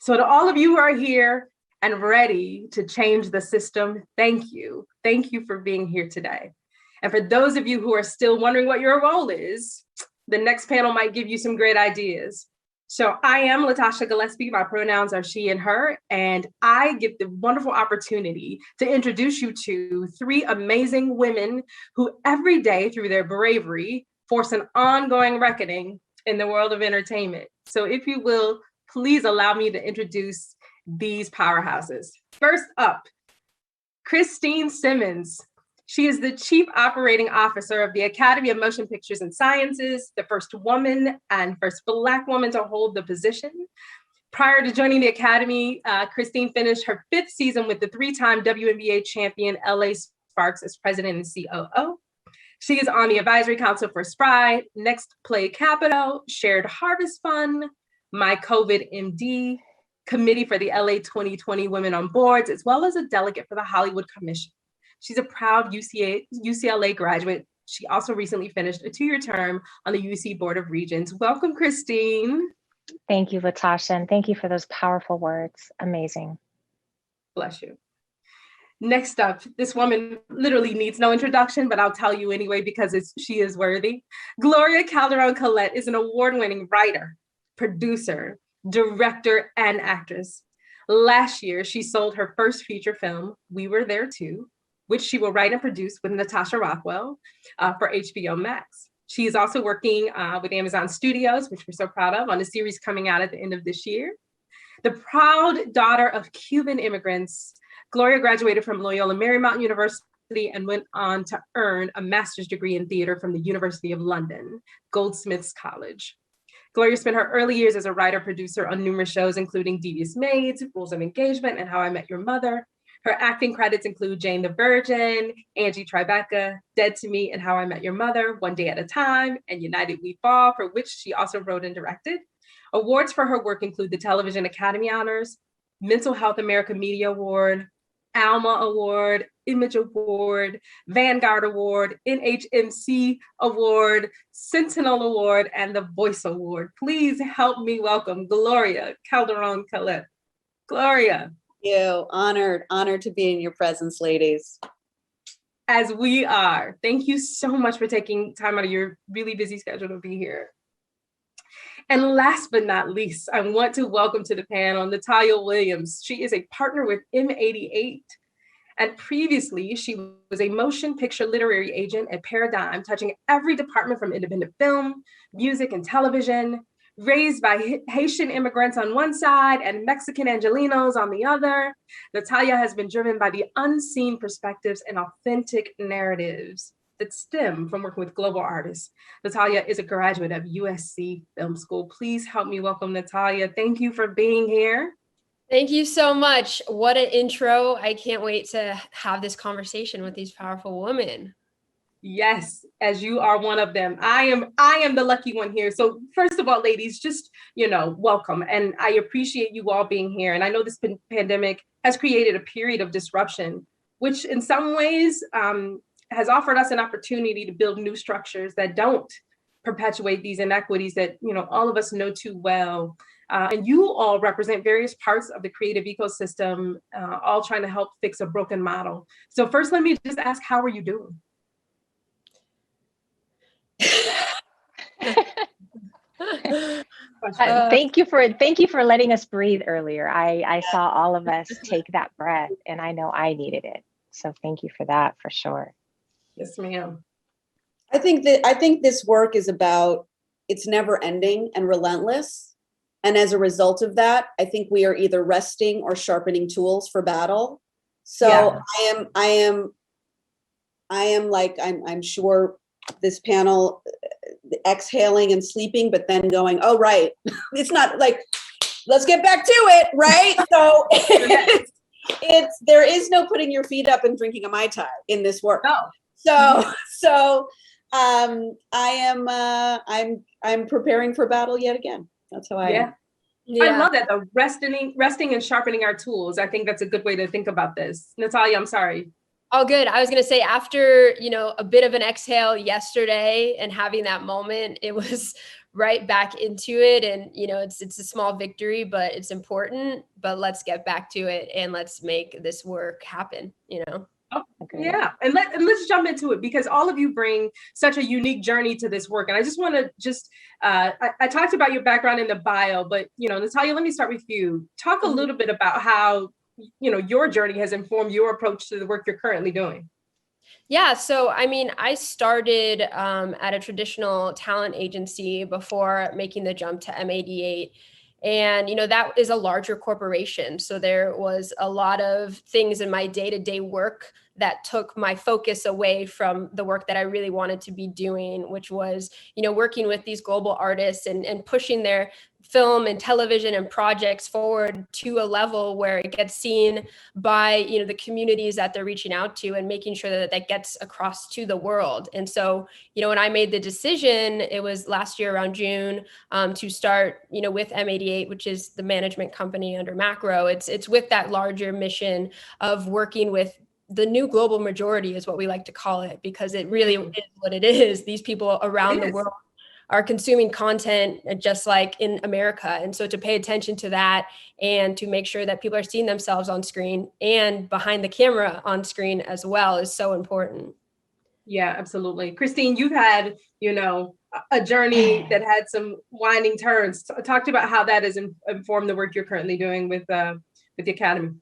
So to all of you who are here and ready to change the system, thank you. Thank you for being here today. And for those of you who are still wondering what your role is, the next panel might give you some great ideas. So I am Latasha Gillespie. My pronouns are she and her, and I get the wonderful opportunity to introduce you to three amazing women who every day through their bravery force an ongoing reckoning in the world of entertainment. So if you will, please allow me to introduce these powerhouses. First up, Christine Simmons. She is the Chief Operating Officer of the Academy of Motion Pictures and Sciences, the first woman and first Black woman to hold the position. Prior to joining the Academy, Christine finished her 5th season with the 3-time WNBA champion LA Sparks as president and COO. She is on the advisory council for SPRY, Next Play Capital, Shared Harvest Fund, My COVID MD, committee for the LA2021 Women on Boards, as well as a delegate for the Hollywood Commission. She's a proud UCLA graduate. She also recently finished a 2-year term on the UC Board of Regents. Welcome, Christine. Thank you, Latasha, and thank you for those powerful words. Amazing. Bless you. Next up, this woman literally needs no introduction, but I'll tell you anyway because she is worthy. Gloria Calderon-Collette is an award-winning writer, producer, director, and actress. Last year, she sold her first feature film, We Were There Too, which she will write and produce with Natasha Rockwell for HBO Max. She is also working with Amazon Studios, which we're so proud of, on a series coming out at the end of this year. The proud daughter of Cuban immigrants, Gloria graduated from Loyola Marymount University and went on to earn a master's degree in theater from the University of London, Goldsmiths College. Gloria spent her early years as a writer-producer on numerous shows, including Devious Maids, Rules of Engagement, and How I Met Your Mother. Her acting credits include Jane the Virgin, Angie Tribeca, Dead to Me, and How I Met Your Mother, One Day at a Time, and United We Fall, for which she also wrote and directed. Awards for her work include the Television Academy Honors, Mental Health America Media Award, ALMA Award, Image Award, Vanguard Award, NHMC Award, Sentinel Award, and the Voice Award. Please help me welcome Gloria Calderon-Collette. Gloria. You. Honored to be in your presence, ladies. As we are. Thank you so much for taking time out of your really busy schedule to be here. And last but not least, I want to welcome to the panel Natalia Williams. She is a partner with M88. And previously, she was a motion picture literary agent at Paradigm, touching every department from independent film, music, and television. Raised by Haitian immigrants on one side and Mexican Angelenos on the other, Natalia has been driven by the unseen perspectives and authentic narratives that stem from working with global artists. Natalia is a graduate of USC Film School. Please help me welcome Natalia. Thank you for being here. Thank you so much. What an intro. I can't wait to have this conversation with these powerful women. Yes, as you are one of them. I am the lucky one here. So first of all, ladies, just, welcome. And I appreciate you all being here. And I know this pandemic has created a period of disruption, which in some ways has offered us an opportunity to build new structures that don't perpetuate these inequities that, all of us know too well. And you all represent various parts of the creative ecosystem, all trying to help fix a broken model. So first, let me just ask, how are you doing? Thank you for letting us breathe earlier. I saw all of us take that breath, and I know I needed it. So thank you for that, for sure. Yes, ma'am. I think this work is about, it's never ending and relentless. And as a result of that, I think we are either resting or sharpening tools for battle. So yeah. I'm sure this panel exhaling and sleeping, but then going, oh, right. It's not like, let's get back to it, right? So there is no putting your feet up and drinking a Mai Tai in this work. No. So I'm preparing for battle yet again. That's how I am. Yeah. I love that, though. Resting and sharpening our tools. I think that's a good way to think about this. Natalia, I'm sorry. All good. I was going to say, after, a bit of an exhale yesterday and having that moment, it was right back into it. And, it's a small victory, but it's important, but let's get back to it and let's make this work happen, Oh, Agreed. yeah, and let's jump into it because all of you bring such a unique journey to this work, and I just want to I talked about your background in the bio, but Natalia, let me start with you. Talk a little bit about how your journey has informed your approach to the work you're currently doing. Yeah, so I started at a traditional talent agency before making the jump to M88. And, that is a larger corporation. So there was a lot of things in my day-to-day work that took my focus away from the work that I really wanted to be doing, which was, working with these global artists and pushing their film and television and projects forward to a level where it gets seen by the communities that they're reaching out to, and making sure that that gets across to the world. And so when I made the decision, it was last year around June, to start with M88, which is the management company under Macro. It's with that larger mission of working with the new global majority, is what we like to call it, because it really is what it is. These people around the world are consuming content just like in America. And so to pay attention to that and to make sure that people are seeing themselves on screen and behind the camera on screen as well is so important. Yeah, absolutely. Christine, you've had, a journey that had some winding turns. Talk about how that has informed the work you're currently doing with the Academy.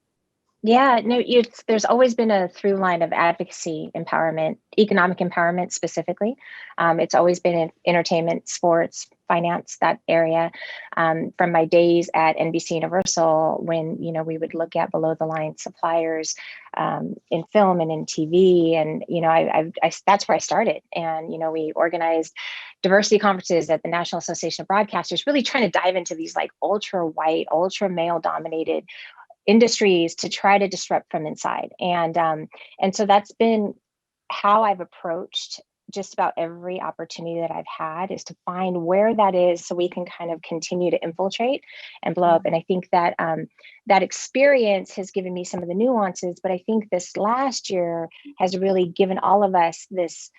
Yeah, no, there's always been a through line of advocacy, empowerment, economic empowerment specifically. It's always been in entertainment, sports, finance, that area. From my days at NBC Universal, when we would look at below the line suppliers in film and in TV, and I that's where I started. And we organized diversity conferences at the National Association of Broadcasters, really trying to dive into these like ultra white, ultra male dominated industries to try to disrupt from inside. And so that's been how I've approached just about every opportunity that I've had, is to find where that is so we can kind of continue to infiltrate and blow up. And I think that that experience has given me some of the nuances, but I think this last year has really given all of us this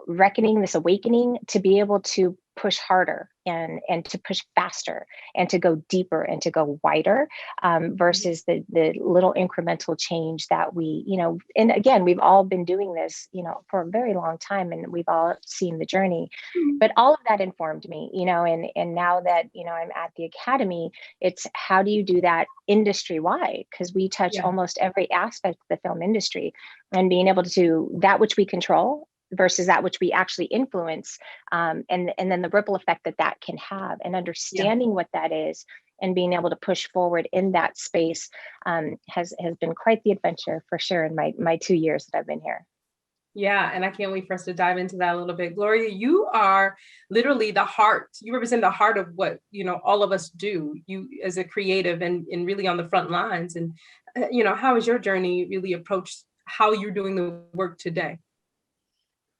reckoning, this awakening to be able to push harder and to push faster and to go deeper and to go wider, versus the little incremental change that we, and again, we've all been doing this, for a very long time, and we've all seen the journey. But all of that informed me, and now that, I'm at the Academy, it's how do you do that industry wide? Because we touch almost every aspect of the film industry, and being able to that which we control versus that which we actually influence, and then the ripple effect that can have, and understanding what that is and being able to push forward in that space has been quite the adventure for sure in my 2 years that I've been here. Yeah, and I can't wait for us to dive into that a little bit. Gloria, you are literally the heart. You represent the heart of what, all of us do. You as a creative and really on the front lines. And, how has your journey really approached how you're doing the work today?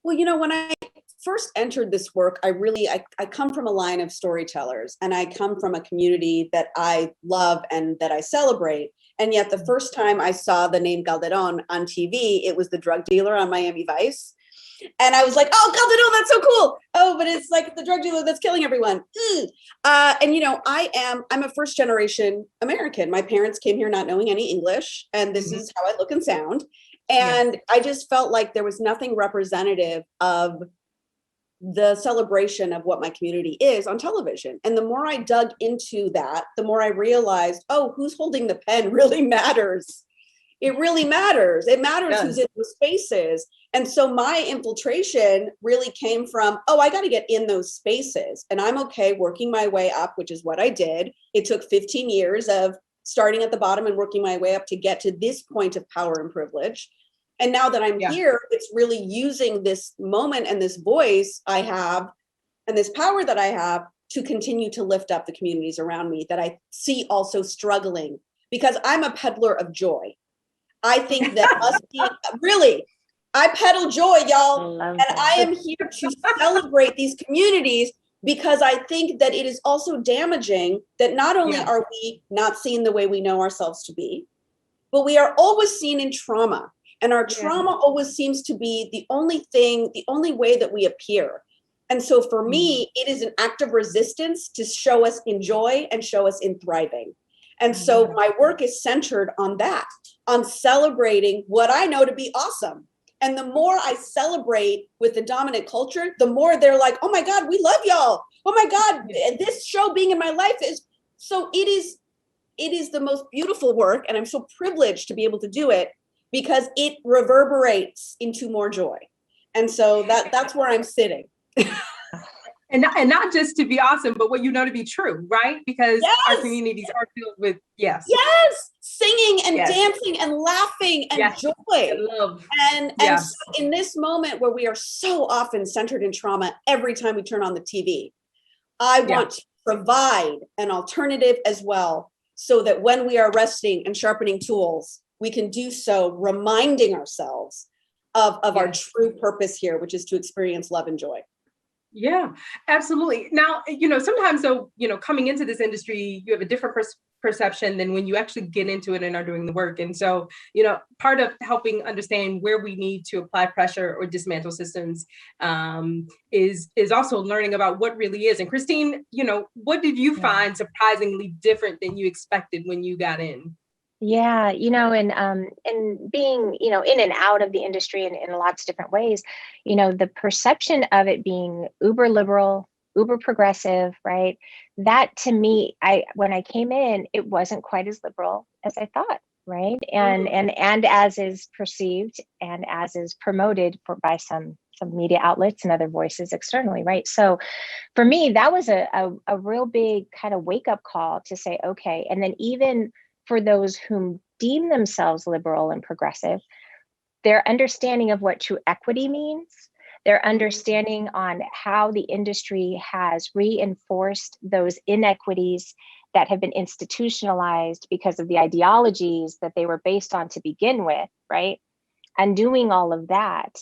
Well, when I first entered this work, I come from a line of storytellers, and I come from a community that I love and that I celebrate. And yet the first time I saw the name Calderon on TV, it was the drug dealer on Miami Vice. And I was like, oh, Calderon, that's so cool. Oh, but it's like the drug dealer that's killing everyone. I'm a first generation American. My parents came here not knowing any English, and this is how I look and sound. And I just felt like there was nothing representative of the celebration of what my community is on television. And the more I dug into that, the more I realized, oh, who's holding the pen really matters. It really matters. It matters who's in those spaces. And so my infiltration really came from, I got to get in those spaces. And I'm okay working my way up, which is what I did. It took 15 years of starting at the bottom and working my way up to get to this point of power and privilege. And now that I'm here, it's really using this moment and this voice I have and this power that I have to continue to lift up the communities around me that I see also struggling, because I'm a peddler of joy. I think that I peddle joy, y'all. And I am here to celebrate these communities, because I think that it is also damaging that not only are we not seen the way we know ourselves to be, but we are always seen in trauma. And our trauma always seems to be the only way that we appear. And so for me, it is an act of resistance to show us in joy and show us in thriving. And so my work is centered on that, on celebrating what I know to be awesome. And the more I celebrate with the dominant culture, the more they're like, oh my God, we love y'all. Oh my God, this show being in my life is, so it is the most beautiful work. And I'm so privileged to be able to do it because it reverberates into more joy. And so that's where I'm sitting. And not just to be awesome, but what you know to be true, right? Because our communities are filled with, yes, singing and dancing and laughing and joy and love. And so in this moment where we are so often centered in trauma every time we turn on the TV, I want to provide an alternative as well, so that when we are resting and sharpening tools, we can do so reminding ourselves of our true purpose here, which is to experience love and joy. Yeah, absolutely. Now, sometimes, so, coming into this industry, you have a different perception than when you actually get into it and are doing the work. And so, part of helping understand where we need to apply pressure or dismantle systems is also learning about what really is. And Christine, what did you find surprisingly different than you expected when you got in? Yeah, and being, in and out of the industry in lots of different ways, the perception of it being uber liberal, uber progressive, right? That to me, when I came in, it wasn't quite as liberal as I thought, right? And as is perceived and as is promoted by some media outlets and other voices externally, right? So for me, that was a real big kind of wake up call to say, okay, and then even for those whom deem themselves liberal and progressive, their understanding of what true equity means, their understanding on how the industry has reinforced those inequities that have been institutionalized because of the ideologies that they were based on to begin with, right? And doing all of that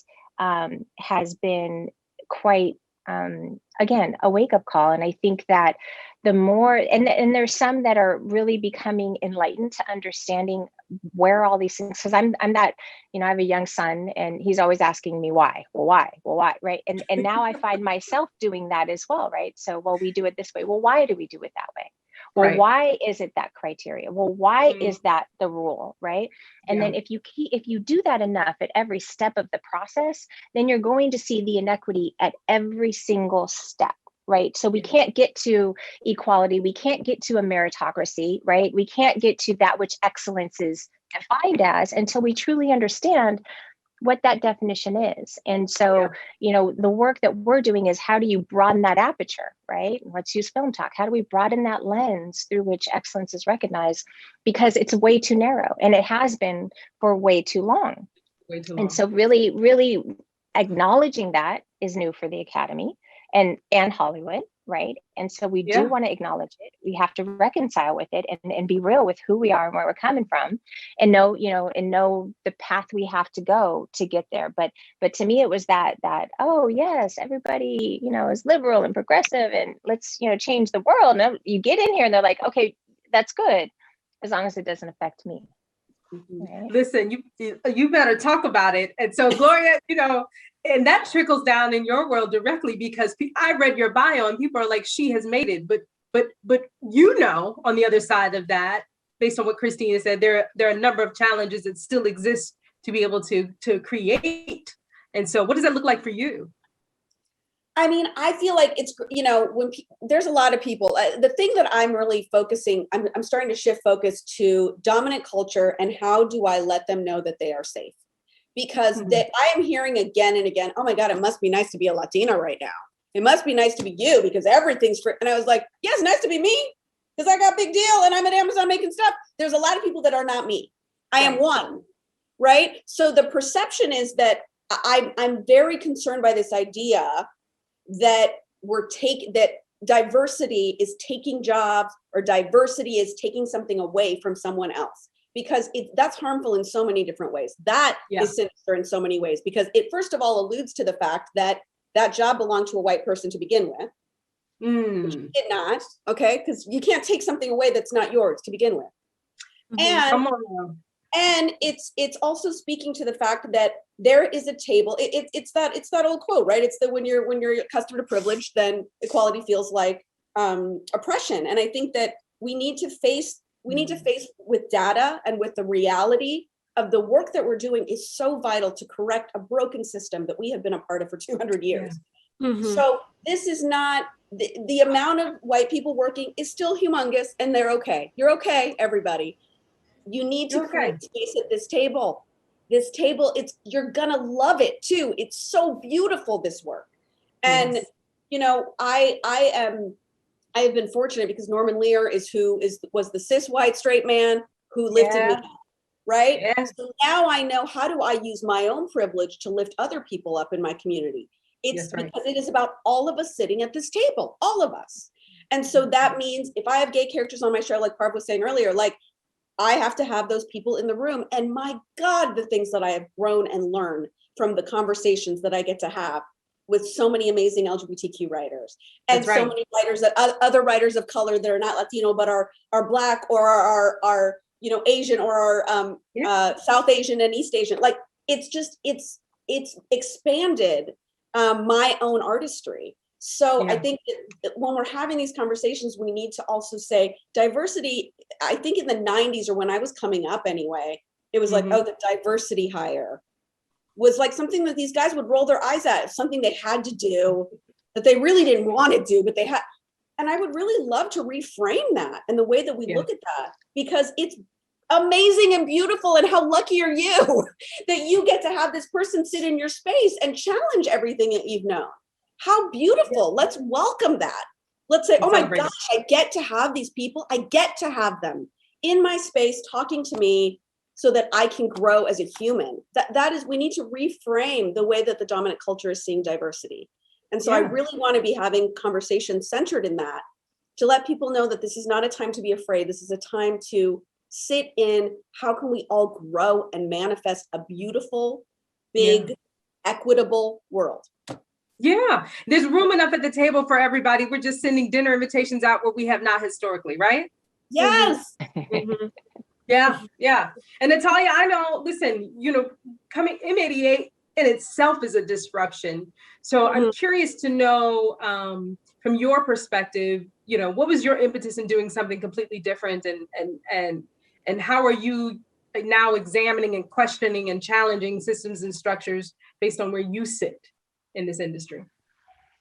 has been quite, again, a wake-up call. And I think that the more, and there's some that are really becoming enlightened to understanding where all these things, because I'm that, I have a young son and he's always asking me why, right? And now I find myself doing that as well, right? So, well, we do it this way. Well, why do we do it that way? Well, why is it that criteria? Well, why is that the rule, right? And then if you do that enough at every step of the process, then you're going to see the inequity at every single step, right? So we can't get to equality. We can't get to a meritocracy, right? We can't get to that which excellence is defined as until we truly understand what that definition is. And so, the work that we're doing is how do you broaden that aperture, right? Let's use film talk. How do we broaden that lens through which excellence is recognized? Because it's way too narrow and it has been for way too long. And so really, really acknowledging that is new for the Academy and Hollywood, right? And so we do want to acknowledge it. We have to reconcile with it and be real with who we are and where we're coming from, and know the path we have to go to get there. But to me, it was that oh yes, everybody is liberal and progressive, and let's change the world. And you get in here and they're like, okay, that's good, as long as it doesn't affect me. Right? Listen, you better talk about it. And so Gloria, and that trickles down in your world directly, because I read your bio and people are like, she has made it, but on the other side of that, based on what Christina said, there are a number of challenges that still exist to be able to create. And so what does that look like for you? I mean, I feel like it's, when there's a lot of people, the thing that I'm really focusing, I'm starting to shift focus to dominant culture and how do I let them know that they are safe? Because I am hearing again and again, oh my God, it must be nice to be a Latina right now. It must be nice to be you because everything's free. And I was like, yeah, it's nice to be me because I got big deal and I'm at Amazon making stuff. There's a lot of people that are not me. I am one, right? So the perception is that I'm very concerned by this idea that that diversity is taking jobs or diversity is taking something away from someone else, because that's harmful in so many different ways. That is sinister in so many ways, because it first of all alludes to the fact that that job belonged to a white person to begin with. Which it did not, okay? Because you can't take something away that's not yours to begin with. And it's also speaking to the fact that there is a table. It's that old quote, right? It's that when you're accustomed to privilege, then equality feels like oppression. And I think that we need to face with data and with the reality of the work that we're doing is so vital to correct a broken system that we have been a part of for 200 years. Yeah. Mm-hmm. So this is not the amount of white people working is still humongous, and they're okay. You're okay, everybody. You need to create space at this table. This table, you're gonna love it too. It's so beautiful, this work. And Yes. you know, I have been fortunate because Norman Lear was the cis white straight man who lifted me up, right? Yeah. So now I know, how do I use my own privilege to lift other people up in my community? It's right. because it is about all of us sitting at this table, all of us. And so that means if I have gay characters on my show, like Barb was saying earlier, like I have to have those people in the room. And my God, the things that I have grown and learned from the conversations that I get to have with so many amazing LGBTQ writers and so many writers that other writers of color that are not Latino, but are Black or are Asian or are South Asian and East Asian. Like it's expanded my own artistry. So I think that when we're having these conversations, we need to also say diversity. I think in the 90s, or when I was coming up anyway, it was like, oh, the diversity hire was like something that these guys would roll their eyes at, something they had to do that they really didn't want to do, but they had. And I would really love to reframe that and the way that we look at that, because it's amazing and beautiful. And how lucky are you that you get to have this person sit in your space and challenge everything that you've known? How beautiful. Let's welcome that. Let's say, oh my gosh, I get to have these people. I get to have them in my space talking to me so that I can grow as a human. That is, we need to reframe the way that the dominant culture is seeing diversity. And so I really want to be having conversations centered in that, to let people know that this is not a time to be afraid. This is a time to sit in, how can we all grow and manifest a beautiful, big, equitable world? Yeah, there's room enough at the table for everybody. We're just sending dinner invitations out where we have not historically, right? Yes. Mm-hmm. Yeah. And Natalia, I know, listen, coming M88 in itself is a disruption. So I'm curious to know, from your perspective, what was your impetus in doing something completely different, and how are you now examining and questioning and challenging systems and structures based on where you sit in this industry?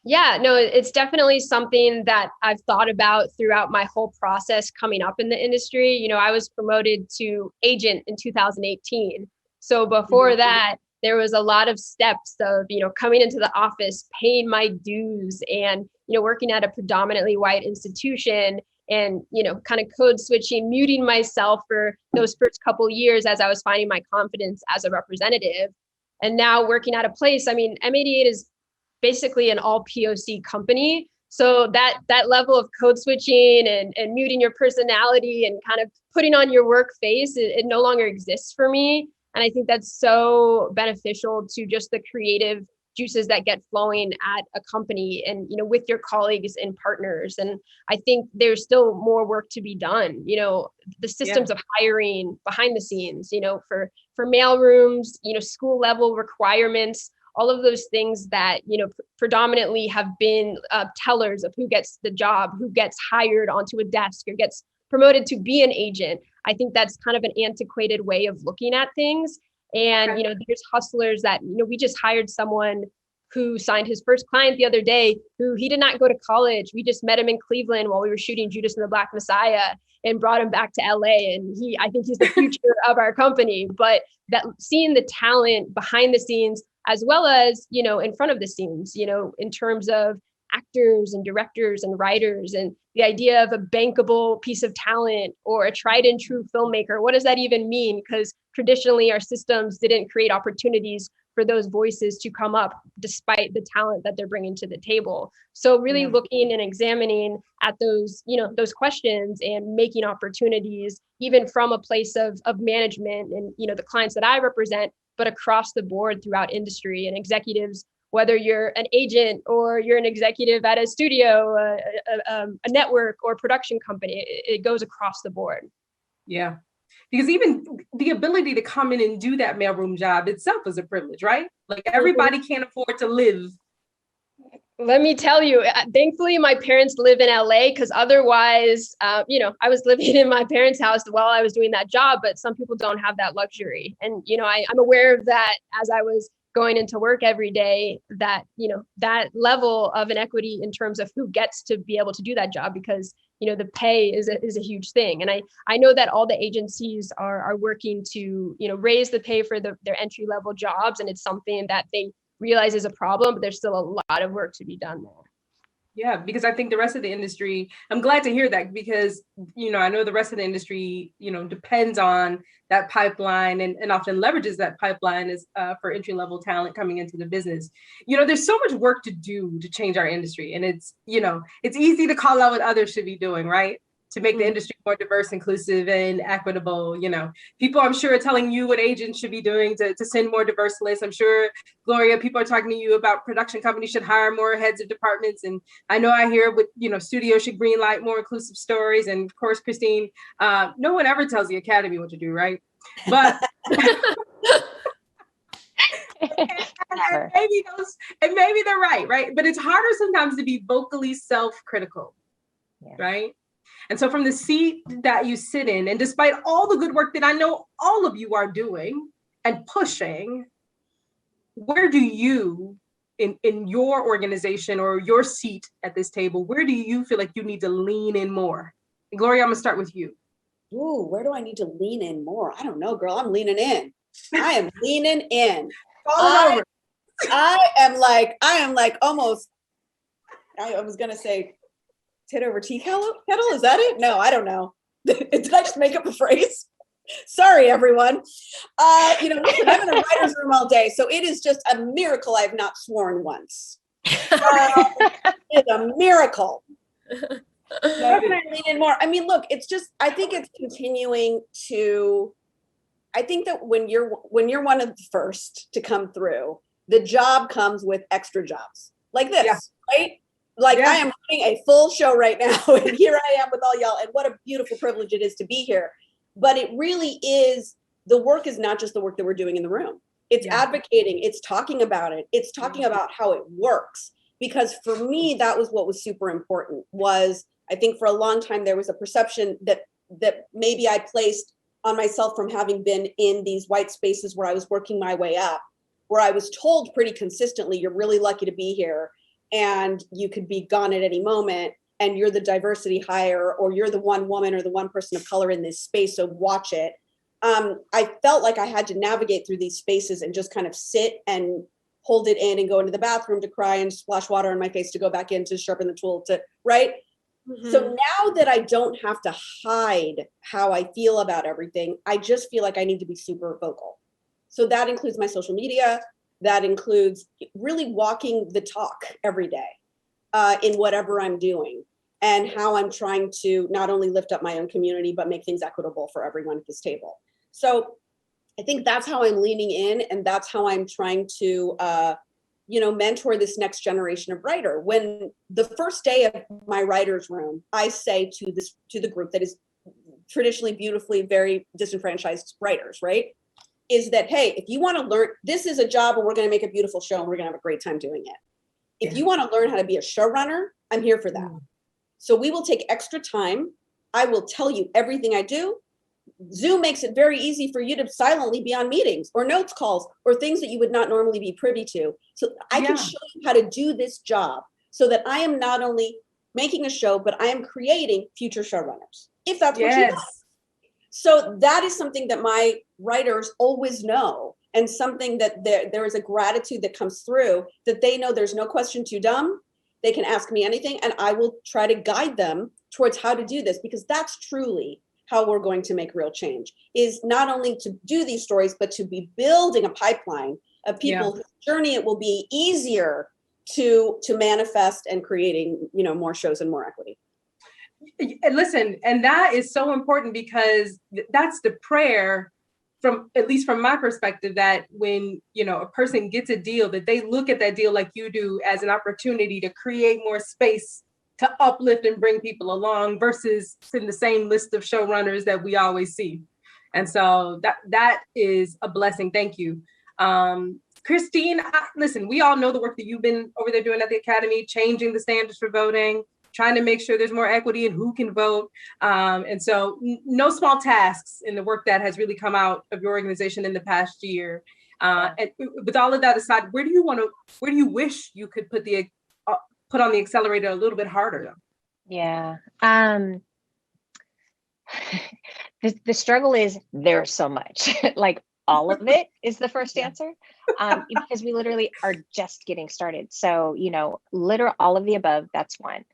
Yeah, no, it's definitely something that I've thought about throughout my whole process coming up in the industry. I was promoted to agent in 2018. So before that, there was a lot of steps of, coming into the office, paying my dues, and, working at a predominantly white institution, and, kind of code switching, muting myself for those first couple of years as I was finding my confidence as a representative. And now working at a place, M88 is basically an all POC company. So that level of code switching and muting your personality and kind of putting on your work face, it no longer exists for me. And I think that's so beneficial to just the creative juices that get flowing at a company and, with your colleagues and partners. And I think there's still more work to be done. The systems of hiring behind the scenes, for mail rooms, school level requirements, all of those things that, predominantly have been tellers of who gets the job, who gets hired onto a desk or gets promoted to be an agent. I think that's kind of an antiquated way of looking at things. And, there's hustlers that, we just hired someone who signed his first client the other day, who he did not go to college. We just met him in Cleveland while we were shooting Judas and the Black Messiah and brought him back to LA. And I think he's the future of our company. But that seeing the talent behind the scenes, as well as, in front of the scenes, in terms of actors and directors and writers, and the idea of a bankable piece of talent or a tried and true filmmaker. What does that even mean? Because traditionally our systems didn't create opportunities for those voices to come up despite the talent that they're bringing to the table. So really looking and examining at those, those questions and making opportunities, even from a place of management and, the clients that I represent, but across the board throughout industry and executives, whether you're an agent or you're an executive at a studio, a network or production company, it goes across the board. Yeah. Because even the ability to come in and do that mailroom job itself is a privilege, right? Like everybody can't afford to live. Let me tell you, thankfully, my parents live in LA because otherwise, I was living in my parents' house while I was doing that job, but some people don't have that luxury. And, I'm aware of that as I was going into work every day, that, that level of inequity in terms of who gets to be able to do that job, because, the pay is a huge thing. And I know that all the agencies are working to, raise the pay for their entry level jobs. And it's something that they realize is a problem, but there's still a lot of work to be done there. Yeah, because I think the rest of the industry, I'm glad to hear that, because, I know the rest of the industry, depends on that pipeline and often leverages that pipeline as for entry level talent coming into the business. There's so much work to do to change our industry. And it's easy to call out what others should be doing, right? To make the industry more diverse, inclusive, and equitable. People, I'm sure, are telling you what agents should be doing to send more diverse lists. I'm sure, Gloria, people are talking to you about production companies should hire more heads of departments. And I know I hear with, studios should greenlight more inclusive stories. And of course, Christine, no one ever tells the Academy what to do, right? But and maybe they're right? But it's harder sometimes to be vocally self-critical, right? And so from the seat that you sit in, and despite all the good work that I know all of you are doing and pushing, where do you, in your organization or your seat at this table, where do you feel like you need to lean in more? And Gloria, I'm gonna start with you. Ooh, where do I need to lean in more? I don't know, girl. I'm leaning in. I am leaning in. I am like almost, I was gonna say tit over tea kettle? Is that it? No, I don't know. Did I just make up a phrase? Sorry, everyone. Listen, I'm in a writer's room all day, so it is just a miracle I've not sworn once. It's a miracle. Where can I lean in more? I mean, look, it's just, I think it's continuing to, I think that when you're one of the first to come through, the job comes with extra jobs like this, right? Like I am running a full show right now, and here I am with all y'all, and what a beautiful privilege it is to be here. But it really is, the work is not just the work that we're doing in the room. It's advocating, it's talking about it, it's talking about how it works. Because for me, that was what was super important, was I think for a long time, there was a perception that maybe I placed on myself from having been in these white spaces where I was working my way up, where I was told pretty consistently, you're really lucky to be here, and you could be gone at any moment, and you're the diversity hire, or you're the one woman or the one person of color in this space, so watch it. I felt like I had to navigate through these spaces and just kind of sit and hold it in and go into the bathroom to cry and splash water on my face to go back in to sharpen the tool to, right? Mm-hmm. So now that I don't have to hide how I feel about everything, I just feel like I need to be super vocal. So that includes my social media. That includes really walking the talk every day in whatever I'm doing, and how I'm trying to not only lift up my own community, but make things equitable for everyone at this table. So I think that's how I'm leaning in, and that's how I'm trying to, mentor this next generation of writer. When the first day of my writer's room, I say to the group that is traditionally, beautifully, very disenfranchised writers, right? Is that, hey, if you want to learn, this is a job and we're going to make a beautiful show and we're going to have a great time doing it. If you want to learn how to be a showrunner, I'm here for that. So we will take extra time. I will tell you everything I do. Zoom makes it very easy for you to silently be on meetings or notes calls or things that you would not normally be privy to. So I can show you how to do this job so that I am not only making a show, but I am creating future showrunners, if that's what you want. So that is something that my writers always know, and something that there is a gratitude that comes through, that they know there's no question too dumb. They can ask me anything, and I will try to guide them towards how to do this, because that's truly how we're going to make real change, is not only to do these stories, but to be building a pipeline of people whose journey it will be easier to manifest and creating, more shows and more equity. And listen, and that is so important, because that's the prayer, from at least from my perspective, that when a person gets a deal, that they look at that deal like you do as an opportunity to create more space to uplift and bring people along, versus in the same list of showrunners that we always see. And so that is a blessing. Thank you. Christine, listen, we all know the work that you've been over there doing at the Academy, changing the standards for voting, trying to make sure there's more equity in who can vote. And so no small tasks in the work that has really come out of your organization in the past year. And with all of that aside, where do you wish you could put on the accelerator a little bit harder though? Yeah. The struggle is there's so much, like all of it is the first answer, because we literally are just getting started. So, literal all of the above, that's one.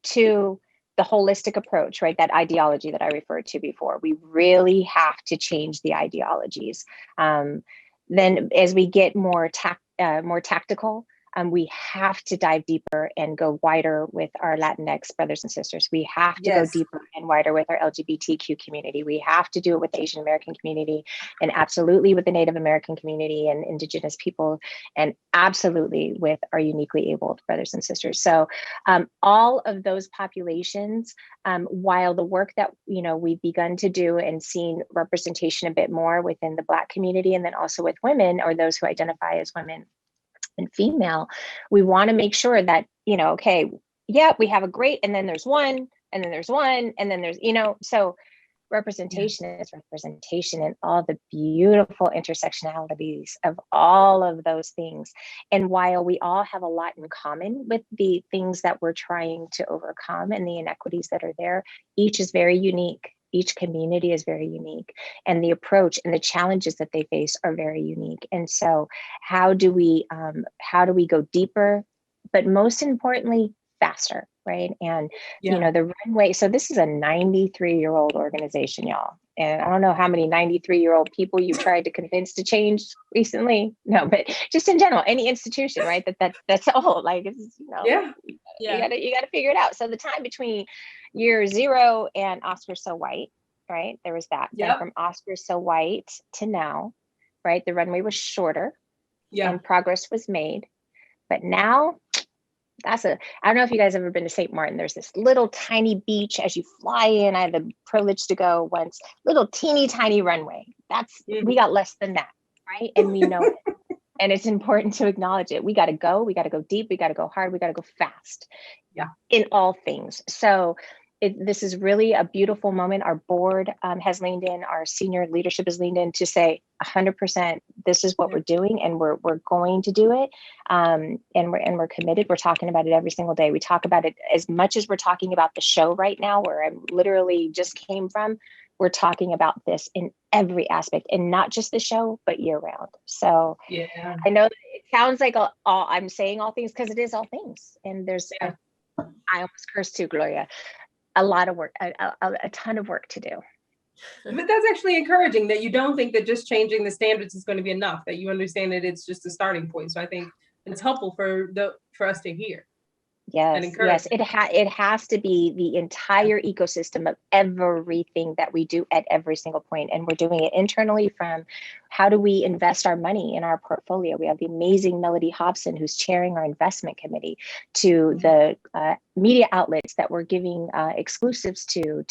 Two, the holistic approach, right? That ideology that I referred to before, we really have to change the ideologies. Then as we get more tactical, we have to dive deeper and go wider with our Latinx brothers and sisters. We have to go deeper and wider with our LGBTQ community. We have to do it with the Asian American community, and absolutely with the Native American community and Indigenous people, and absolutely with our uniquely abled brothers and sisters. So all of those populations, while the work that we've begun to do and seen representation a bit more within the Black community, and then also with women or those who identify as women and female, we want to make sure that, okay, yeah, we have a great, and then there's one, and then there's one, and then there's, so representation is representation in all the beautiful intersectionalities of all of those things. And while we all have a lot in common with the things that we're trying to overcome and the inequities that are there, each is very unique. Each community is very unique, and the approach and the challenges that they face are very unique. And so how do we go deeper, but most importantly, faster, right? And the runway, so this is a 93-year-old organization, y'all. And I don't know how many 93-year-old people you've tried to convince to change recently. No, but just in general, any institution, right? That's old. Like, it's, you gotta figure it out. So the time between year 0 and Oscar So White, right? There was that. And from Oscar So White to now, right? The runway was shorter and progress was made. But now I don't know if you guys have ever been to St. Martin. There's this little tiny beach as you fly in. I had the privilege to go once, little teeny tiny runway. We got less than that, right? And we know it. And it's important to acknowledge it. We got to go deep, we got to go hard, we got to go fast in all things. So this is really a beautiful moment. Our board has leaned in, our senior leadership has leaned in to say 100%, this is what we're doing, and we're going to do it. And we're committed. We're talking about it every single day. We talk about it as much as we're talking about the show right now, where I literally just came from. We're talking about this in every aspect, and not just the show, but year round. So I know that it sounds like I'm saying all things, because it is all things. And there's, I almost cursed too, Gloria, a lot of work, a ton of work to do. But that's actually encouraging, that you don't think that just changing the standards is going to be enough, that you understand that it's just a starting point. So I think it's helpful for us to hear. Yes, it has to be the entire ecosystem of everything that we do at every single point. And we're doing it internally, from how do we invest our money in our portfolio. We have the amazing Melody Hobson, who's chairing our investment committee, to the media outlets that we're giving exclusives to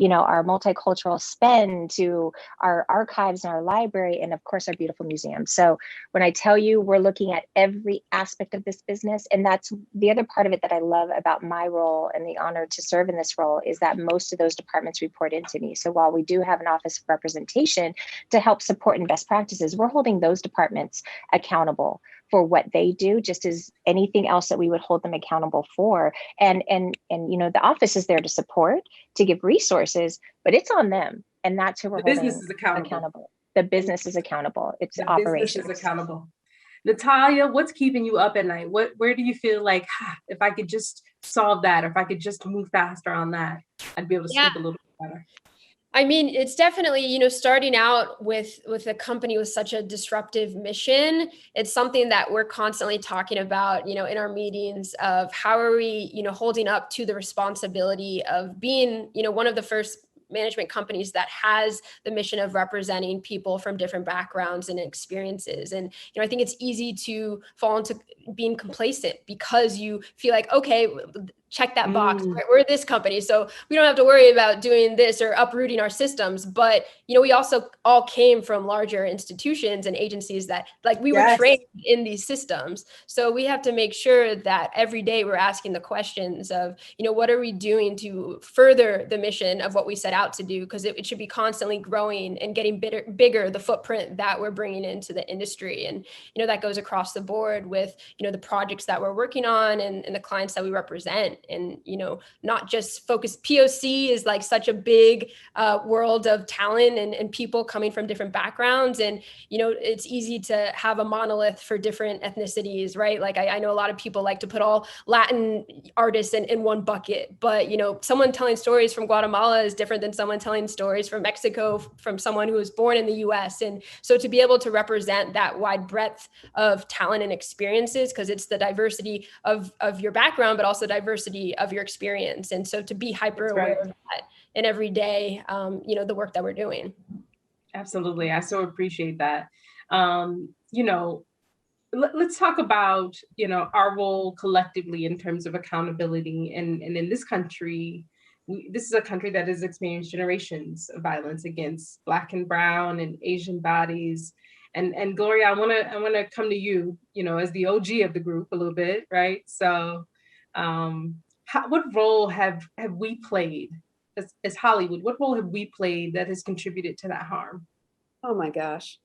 our multicultural spend, to our archives and our library, and of course our beautiful museum. So when I tell you we're looking at every aspect of this business, and that's the other part of it that I love about my role and the honor to serve in this role, is that most of those departments report into me. So while we do have an office of representation to help support and best practices, we're holding those departments accountable for what they do, just as anything else that we would hold them accountable for. And the office is there to support, to give resources, but it's on them. And that's who we're holding accountable. The business is accountable. It's operations. The business is accountable. Natalia, what's keeping you up at night? Where do you feel like, if I could just solve that, or if I could just move faster on that, I'd be able to sleep a little bit better? I mean, it's definitely, starting out with a company with such a disruptive mission. It's something that we're constantly talking about, in our meetings, of how are we, holding up to the responsibility of being, one of the first management companies that has the mission of representing people from different backgrounds and experiences. And, I think it's easy to fall into being complacent, because you feel like, okay, check that box. We're this company, so we don't have to worry about doing this or uprooting our systems. But, you know, we also all came from larger institutions and agencies that, like, we were trained in these systems. So we have to make sure that every day we're asking the questions of, you know, what are we doing to further the mission of what we set out to do? Because it should be constantly growing and getting bigger, the footprint that we're bringing into the industry. And, you know, that goes across the board with, you know, the projects that we're working on and the clients that we represent. And, you know, not just focus. POC is like such a big world of talent and people coming from different backgrounds. And, you know, it's easy to have a monolith for different ethnicities, right? Like I know a lot of people like to put all Latin artists in one bucket, but, you know, someone telling stories from Guatemala is different than someone telling stories from Mexico, from someone who was born in the US. And so to be able to represent that wide breadth of talent and experiences, because it's the diversity of your background, but also diversity of your experience. And so to be hyper aware of that in every day, you know, the work that we're doing. Absolutely. I so appreciate that. You know, let's talk about, you know, our role collectively in terms of accountability. And in this country, this is a country that has experienced generations of violence against Black and Brown and Asian bodies. And Gloria, I want to come to you, you know, as the OG of the group a little bit, right? So, what role have we played as Hollywood? What role have we played that has contributed to that harm? Oh my gosh.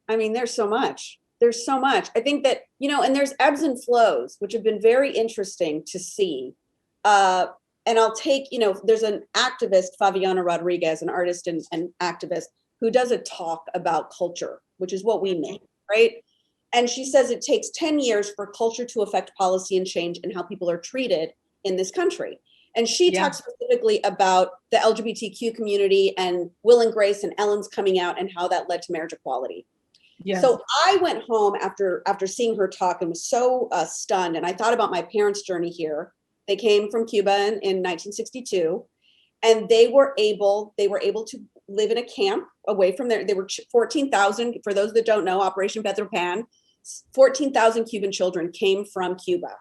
I mean, there's so much. There's so much. I think that, you know, and there's ebbs and flows, which have been very interesting to see. And I'll take, you know, there's an activist, Fabiana Rodriguez, an artist and activist, who does a talk about culture, which is what we make, right? And she says it takes 10 years for culture to affect policy and change and how people are treated in this country. And she talks specifically about the LGBTQ community and Will and Grace and Ellen's coming out and how that led to marriage equality. Yes. So I went home after seeing her talk and was so stunned. And I thought about my parents' journey here. They came from Cuba in 1962, and they were able to live in a camp away from there. They were 14,000, for those that don't know, Operation Pedro Pan, 14,000 Cuban children came from Cuba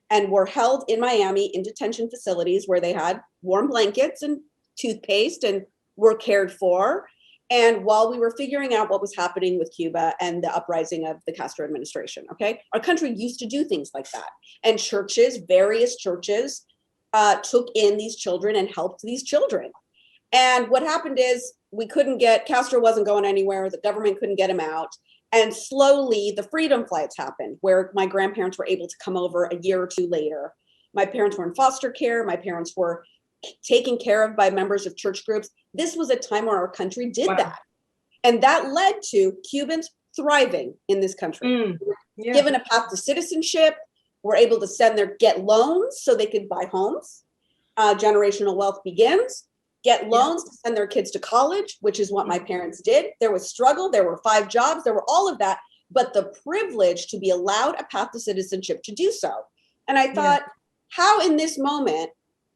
and were held in Miami in detention facilities where they had warm blankets and toothpaste and were cared for. And while we were figuring out what was happening with Cuba and the uprising of the Castro administration, okay, our country used to do things like that. And churches, various churches, took in these children and helped these children. And what happened is Castro wasn't going anywhere. The government couldn't get him out. And slowly the freedom flights happened, where my grandparents were able to come over a year or two later. My parents were in foster care. My parents were taken care of by members of church groups. This was a time where our country did that. And that led to Cubans thriving in this country. Given a path to citizenship, were able to get loans so they could buy homes. Generational wealth begins. Get loans to send their kids to college, which is what my parents did. There was struggle. There were 5 jobs. There were all of that. But the privilege to be allowed a path to citizenship to do so. And I thought, how in this moment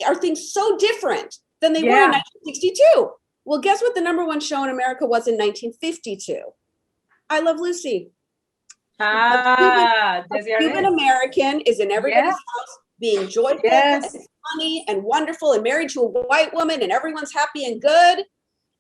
are things so different than they were in 1962? Well, guess what the #1 show in America was in 1952? I Love Lucy. A Cuban American is in everybody's house being joyful and funny and wonderful and married to a white woman and everyone's happy and good.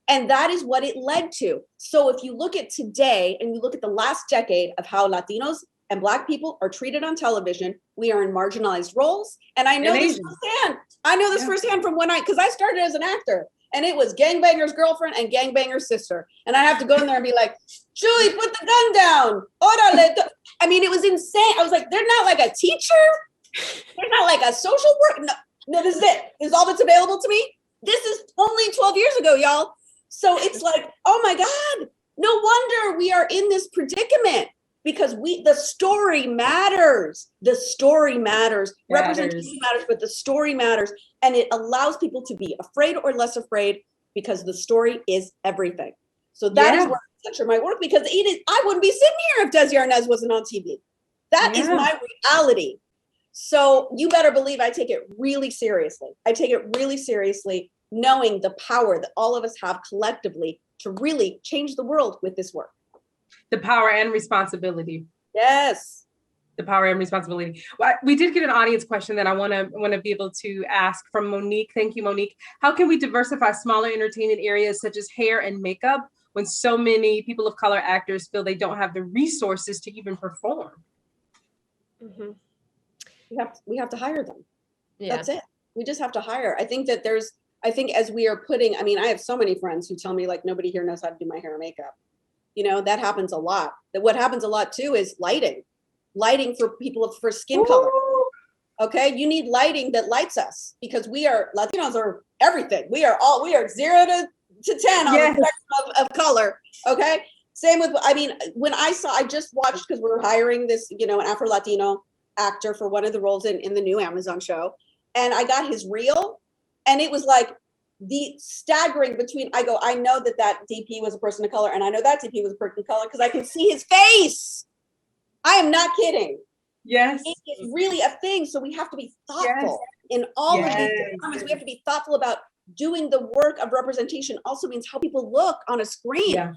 And that is what it led to. So if you look at today and you look at the last decade of how Latinos and Black people are treated on television, we are in marginalized roles. And I know this firsthand. I know this firsthand from because I started as an actor, and it was gangbanger's girlfriend and gangbanger's sister. And I have to go in there and be like, Julie, put the gun down. Orale. I mean, it was insane. I was like, they're not like a teacher. They're not like a social worker. No, this is it. This is all that's available to me. This is only 12 years ago, y'all. So it's like, oh my God, no wonder we are in this predicament, because the story matters. The story matters. Representation matters, but the story matters. And it allows people to be afraid or less afraid, because the story is everything. So that is where I center my work, because I wouldn't be sitting here if Desi Arnaz wasn't on TV. That is my reality. So you better believe I take it really seriously. I take it really seriously, knowing the power that all of us have collectively to really change the world with this work. The power and responsibility. Yes. the power and responsibility. Well, we did get an audience question that I want to be able to ask from Monique. Thank you, Monique. How can we diversify smaller entertainment areas such as hair and makeup when so many people of color actors feel they don't have the resources to even perform? Mm-hmm. We have to hire them. Yeah. That's it. We just have to hire. I think as we are putting, I mean, I have so many friends who tell me like nobody here knows how to do my hair and makeup. You know, that happens a lot. That what happens a lot too is lighting for skin color. Okay. You need lighting that lights us because Latinos are everything. We are 0 to 10 on the spectrum of color. Okay. Same with, I mean, when I just watched, because we're hiring this, an Afro-Latino actor for one of the roles in the new Amazon show. And I got his reel and it was like the staggering between, I know that DP was a person of color and I know that DP was a person of color because I can see his face. I am not kidding. Yes. It is really a thing. So we have to be thoughtful in all of these comments. We have to be thoughtful about doing the work of representation also means how people look on a screen. Yeah.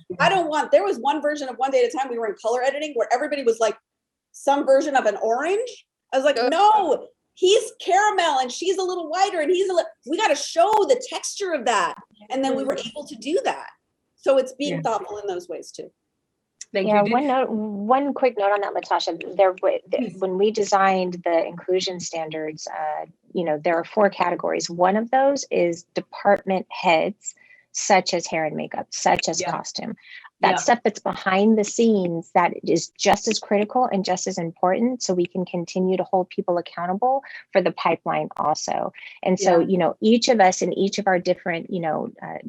There was one version of One Day at a Time, we were in color editing where everybody was like some version of an orange. I was like, no, he's caramel and she's a little whiter and we got to show the texture of that. And then we were able to do that. So it's being thoughtful in those ways too. Thank you. One quick note on that, Latasha. When we designed the inclusion standards, there are 4 categories. One of those is department heads, such as hair and makeup, such as costume. That stuff that's behind the scenes that is just as critical and just as important, so we can continue to hold people accountable for the pipeline also. And so, each of us in each of our different,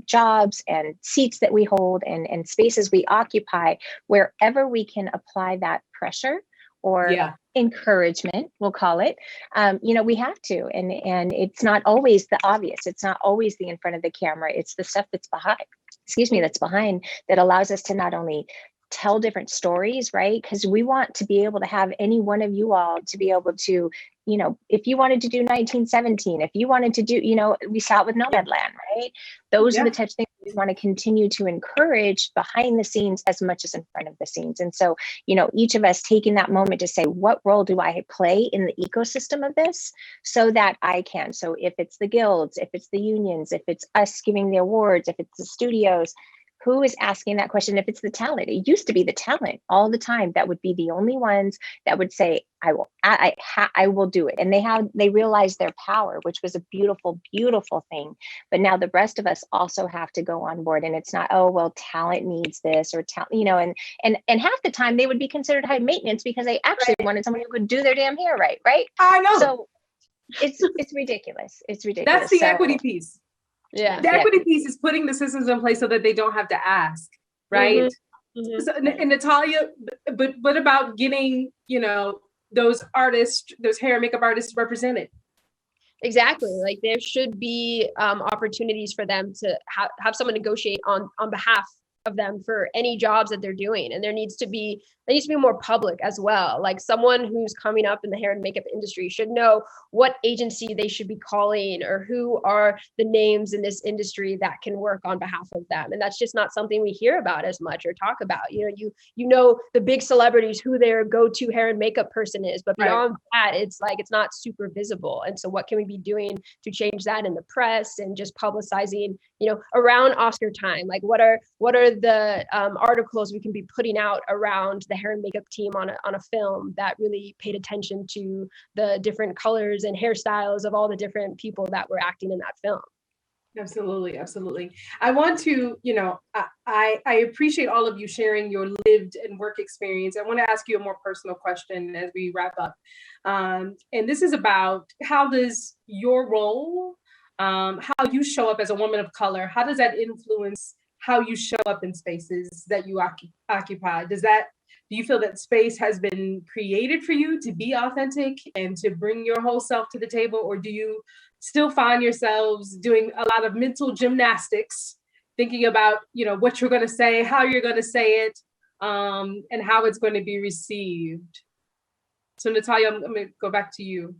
jobs and seats that we hold and spaces we occupy, wherever we can apply that pressure or encouragement, we'll call it, we have to. And it's not always the obvious. It's not always the in front of the camera. It's the stuff that's behind that allows us to not only tell different stories, right? Because we want to be able to have any one of you all to be able to, if you wanted to do 1917, if you wanted to do, we saw it with Nomadland, right? Those are the types of things we want to continue to encourage behind the scenes as much as in front of the scenes. And so, each of us taking that moment to say, what role do I play in the ecosystem of this so that I can? So if it's the guilds, if it's the unions, if it's us giving the awards, if it's the studios, who is asking that question? If it's the talent, it used to be the talent all the time that would be the only ones that would say, I will do it. And they realized their power, which was a beautiful, beautiful thing. But now the rest of us also have to go on board. And it's not, talent needs this or talent, and half the time they would be considered high maintenance because they actually wanted someone who could do their damn hair right. I know. So it's ridiculous. It's ridiculous. That's the equity piece. Yeah. The equity piece is putting the systems in place so that they don't have to ask, right? Mm-hmm. So, and Natalia, but what about getting, those artists, those hair and makeup artists represented? Exactly. Like there should be opportunities for them to have someone negotiate on behalf of them for any jobs that they're doing. And there needs to be more public as well. Like someone who's coming up in the hair and makeup industry should know what agency they should be calling or who are the names in this industry that can work on behalf of them. And that's just not something we hear about as much or talk about. You know the big celebrities, who their go-to hair and makeup person is, but beyond that, it's like it's not super visible. And so what can we be doing to change that in the press and just publicizing, around Oscar time? Like what are the articles we can be putting out around the hair and makeup team on a film that really paid attention to the different colors and hairstyles of all the different people that were acting in that film? Absolutely. I want to, I appreciate all of you sharing your lived and work experience. I want to ask you a more personal question as we wrap up. And this is about how does your role, how you show up as a woman of color, how does that influence how you show up in spaces that you occupy? Do you feel that space has been created for you to be authentic and to bring your whole self to the table? Or do you still find yourselves doing a lot of mental gymnastics, thinking about, what you're going to say, how you're going to say it, and how it's going to be received? So Natalia, I'm going to go back to you.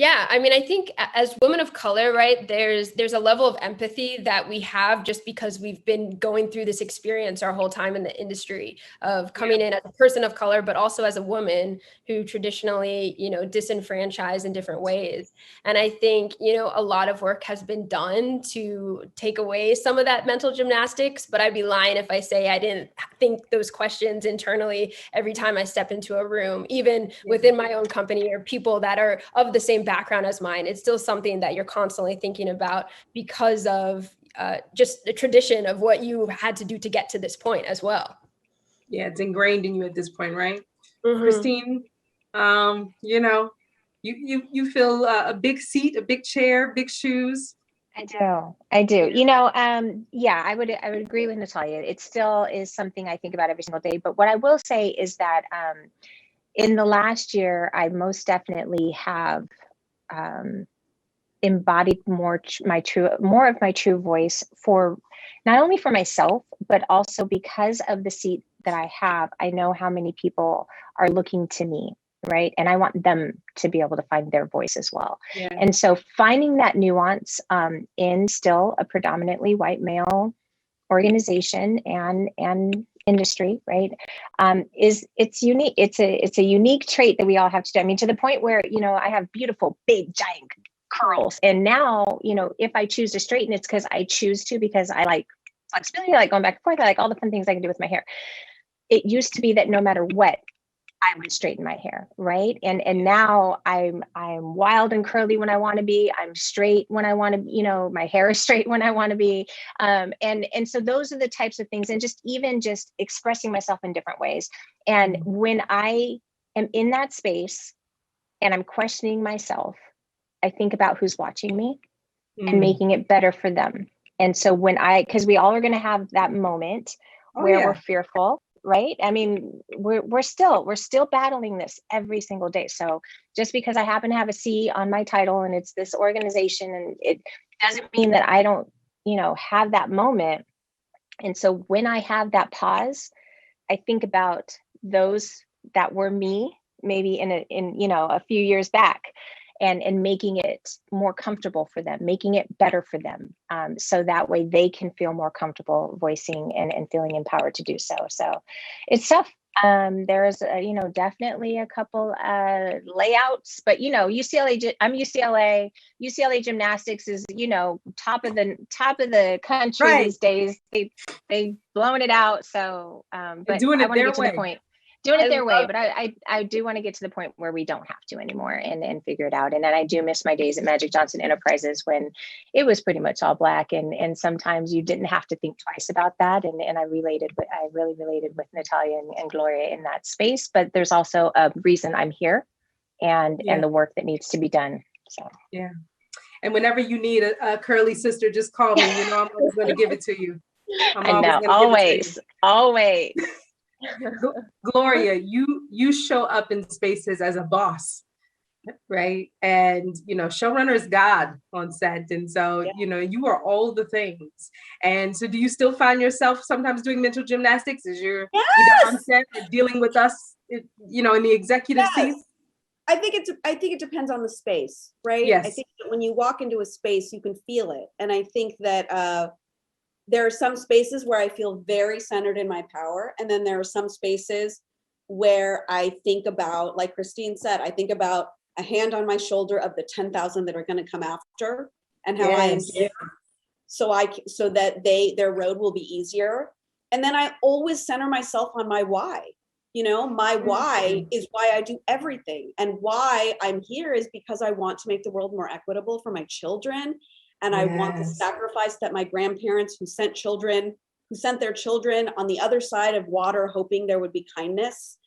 Yeah, I mean, I think as women of color, right, there's a level of empathy that we have just because we've been going through this experience our whole time in the industry of coming in as a person of color, but also as a woman who traditionally, disenfranchised in different ways. And I think, a lot of work has been done to take away some of that mental gymnastics, but I'd be lying if I say I didn't think those questions internally every time I step into a room, even within my own company or people that are of the same background as mine. It's still something that you're constantly thinking about because of just the tradition of what you had to do to get to this point as well. Yeah, it's ingrained in you at this point, right? Mm-hmm. Christine, you fill a big seat, a big chair, big shoes. I do. Yeah, I would agree with Natalia. It still is something I think about every single day. But what I will say is that in the last year, I most definitely have embodied more of my true voice, for not only for myself, but also because of the seat that I have. I know how many people are looking to me, right? And I want them to be able to find their voice as well. Yeah. And so finding that nuance in still a predominantly white male organization and industry, right? It's unique. It's a unique trait that we all have to do. I mean, to the point where, I have beautiful, big, giant curls. And now, if I choose to straighten, it's because I choose to, because I like flexibility, I like going back and forth, I like all the fun things I can do with my hair. It used to be that no matter what, I would straighten my hair, right? And now I'm wild and curly when I want to be. I'm straight when I want to, my hair is straight when I want to be. And so those are the types of things, and just expressing myself in different ways. And when I am in that space and I'm questioning myself, I think about who's watching me and making it better for them. And so because we all are going to have that moment where we're fearful, right? I mean, we're still battling this every single day. So just because I happen to have a C on my title and it's this organization, and it doesn't mean that I don't, have that moment. And so when I have that pause, I think about those that were me, maybe in a few years back, and making it more comfortable for them, making it better for them. So that way they can feel more comfortable voicing and feeling empowered to do so. So it's tough. There's definitely a couple layouts, but UCLA, I'm UCLA gymnastics is, top of the country these days. They've blown it out. So but doing I it want to their get to way. the point. Doing it their way, but I do want to get to the point where we don't have to anymore and figure it out. And then I do miss my days at Magic Johnson Enterprises when it was pretty much all black, and sometimes you didn't have to think twice about that. And I really related with Natalia and Gloria in that space. But there's also a reason I'm here, and the work that needs to be done. So yeah. And whenever you need a curly sister, just call me. I'm always going to give it to you. Always. Gloria, you show up in spaces as a boss, right? And showrunner is God on set, and so you are all the things. And so, do you still find yourself sometimes doing mental gymnastics as you're either on set or dealing with us, in the executive seat? I think it depends on the space, right? Yes. I think that when you walk into a space, you can feel it, and I think that there are some spaces where I feel very centered in my power. And then there are some spaces where I think about, like Christine said, I think about a hand on my shoulder of the 10,000 that are going to come after, and how I am here so that their road will be easier. And then I always center myself on my why. My why is why I do everything. And why I'm here is because I want to make the world more equitable for my children. And I want the sacrifice that my grandparents who sent their children on the other side of water, hoping there would be kindness.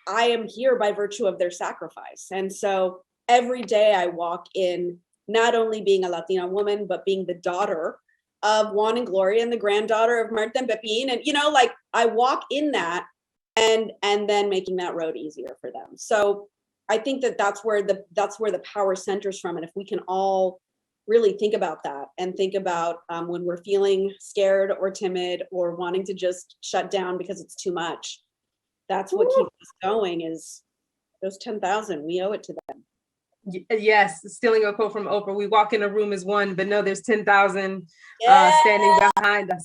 I am here by virtue of their sacrifice. And so every day I walk in, not only being a Latina woman, but being the daughter of Juan and Gloria and the granddaughter of Marta and Pepin. And, I walk in that and then making that road easier for them. So I think that's where the power centers from. And if we can all really think about that and think about when we're feeling scared or timid or wanting to just shut down because it's too much, that's what keeps us going, is those 10,000. We owe it to them. Yes, stealing a quote from Oprah. We walk in a room as one, but no, there's 10,000 Yeah. standing behind us.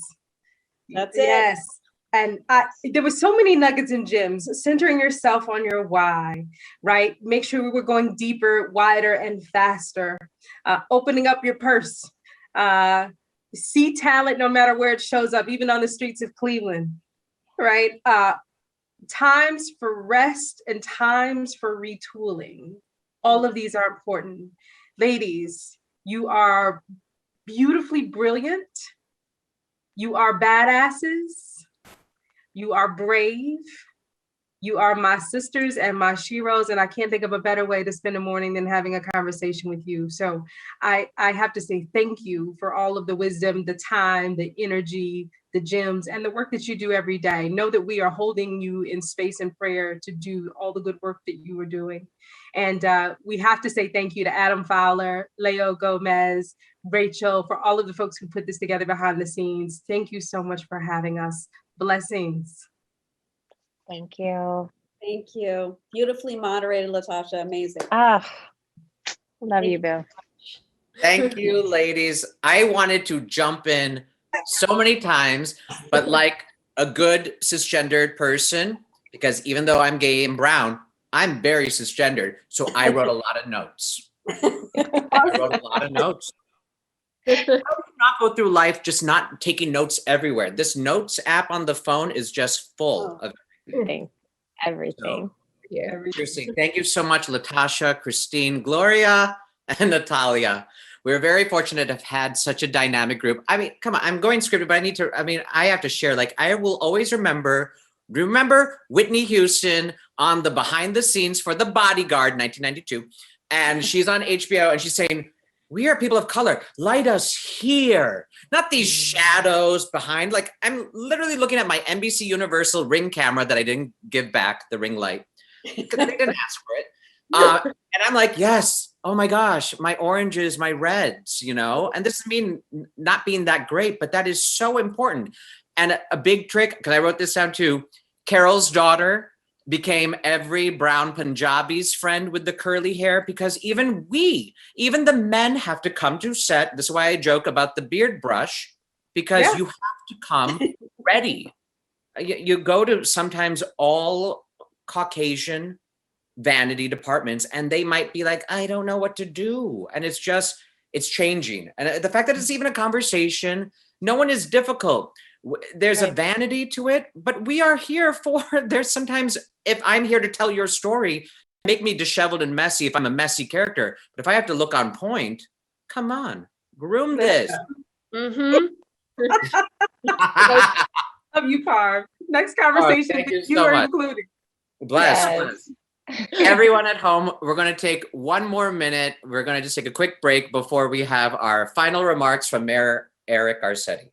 That's it. Yes. And there were so many nuggets and gems. Centering yourself on your why, right? Make sure we were going deeper, wider, and faster. Opening up your purse. See talent no matter where it shows up, even on the streets of Cleveland, right? Times for rest and times for retooling. All of these are important. Ladies, you are beautifully brilliant. You are badasses. You are brave. You are my sisters and my sheroes, and I can't think of a better way to spend a morning than having a conversation with you. So I have to say thank you for all of the wisdom, the time, the energy, the gems, and the work that you do every day. Know that we are holding you in space and prayer to do all the good work that you are doing. And we have to say thank you to Adam Fowler, Leo Gomez, Rachel, for all of the folks who put this together behind the scenes. Thank you so much for having us. Blessings. Thank you. Thank you. Beautifully moderated, Latasha. Amazing. Ah, love you, Boo. Thank you, ladies. I wanted to jump in so many times, but like a good cisgendered person, because even though I'm gay and brown, I'm very cisgendered. So I wrote a lot of notes. I wrote a lot of notes. I would not go through life just not taking notes everywhere. This notes app on the phone is just full of Everything. yeah. Seriously, thank you so much, Latasha, Christine, Gloria, and Natalia. We're very fortunate to have had such a dynamic group. I mean, come on, I'm going scripted, but I have to share, like, I will always remember Whitney Houston on the behind the scenes for The Bodyguard, 1992. And she's on HBO and she's saying, we are people of color. Light us here, not these shadows behind. Like, I'm literally looking at my NBC Universal Ring camera that I didn't give back, the ring light, because they didn't ask for it. And I'm like, yes, oh my gosh, my oranges, my reds, you know? And this doesn't mean not being that great, but that is so important. And a big trick, because I wrote this down too, Carol's daughter became every brown Punjabi's friend with the curly hair, because even the men have to come to set. This is why I joke about the beard brush, because you have to come ready. You go to sometimes all Caucasian vanity departments and they might be like, I don't know what to do. And it's changing. And the fact that it's even a conversation, no one is difficult. There's a vanity to it, but we are here there's sometimes, if I'm here to tell your story, make me disheveled and messy if I'm a messy character. But if I have to look on point, come on, groom this. Mm-hmm. Love you, Parv. Next conversation, you so are much. included. Bless. Everyone at home, we're going to take one more minute. We're going to just take a quick break before we have our final remarks from Mayor Eric Garcetti.